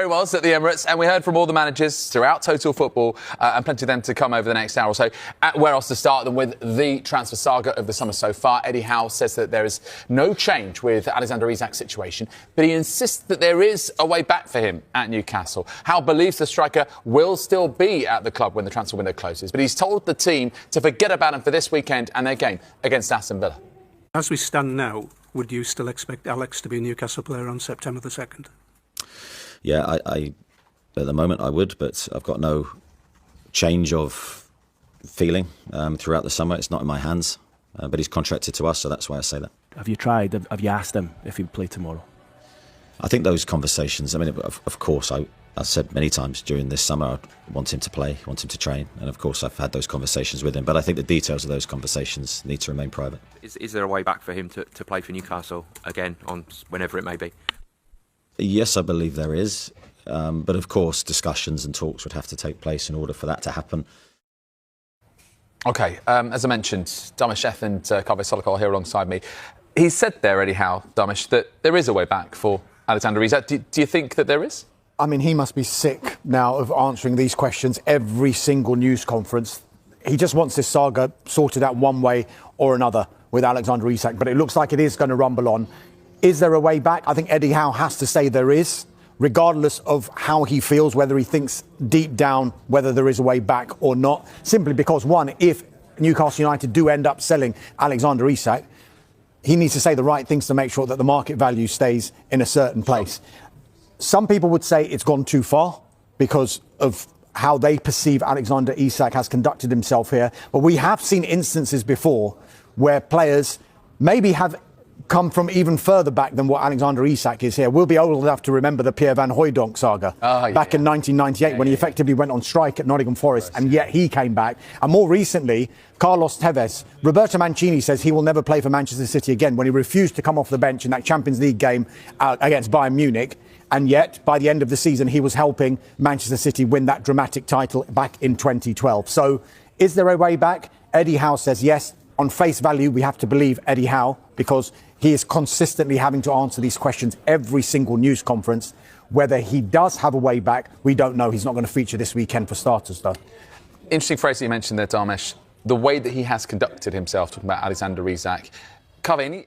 there he was at the Emirates, and we heard from all the managers throughout Total Football, and plenty of them to come over the next hour or so. Where else to start than with the transfer saga of the summer so far? Eddie Howe says that there is no change with Alexander Isak's situation, but he insists that there is a way back for him at Newcastle. Howe believes the striker will still be at the club when the transfer window closes, but he's told the team to forget about him for this weekend and their game against Aston Villa. As we stand now, would you still expect Alex to be a Newcastle player on September the 2nd? Yeah, I at the moment I would, but I've got no change of feeling throughout the summer. It's not in my hands, but he's contracted to us, so that's why I say that. Have you tried? Have you asked him if he'd play tomorrow? I think those conversations, I mean, of course, I said many times during this summer I want him to play, want him to train, and of course I've had those conversations with him, but I think the details of those conversations need to remain private. Is there a way back for him to play for Newcastle again on whenever it may be? Yes, I believe there is, but of course discussions and talks would have to take place in order for that to happen. OK, as I mentioned, Dharmesh Sheth and Kaveh Solakal here alongside me. He said there, Eddie Howe, Dharmesh, that there is a way back for Alexander Isak. Do you think that there is? I mean, he must be sick now of answering these questions every single news conference. He just wants this saga sorted out one way or another with Alexander Isak, but it looks like it is going to rumble on. Is there a way back? I think Eddie Howe has to say there is, regardless of how he feels, whether he thinks deep down whether there is a way back or not. Simply because, one, if Newcastle United do end up selling Alexander Isak, he needs to say the right things to make sure that the market value stays in a certain place. Some people would say it's gone too far because of how they perceive Alexander Isak has conducted himself here. But we have seen instances before where players maybe have come from even further back than what Alexander Isak is here. We'll be old enough to remember the Pierre van Hooijdonk saga back in 1998 when he effectively went on strike at Nottingham Forest, and yet he came back. And more recently, Carlos Tevez, Roberto Mancini says he will never play for Manchester City again when he refused to come off the bench in that Champions League game against Bayern Munich. And yet, by the end of the season, he was helping Manchester City win that dramatic title back in 2012. So, is there a way back? Eddie Howe says yes. On face value, we have to believe Eddie Howe because he is consistently having to answer these questions every single news conference. Whether he does have a way back, we don't know. He's not going to feature this weekend for starters, though. Interesting phrase that you mentioned there, Dharmesh. The way that he has conducted himself, talking about Alexander Isak. Kaveh,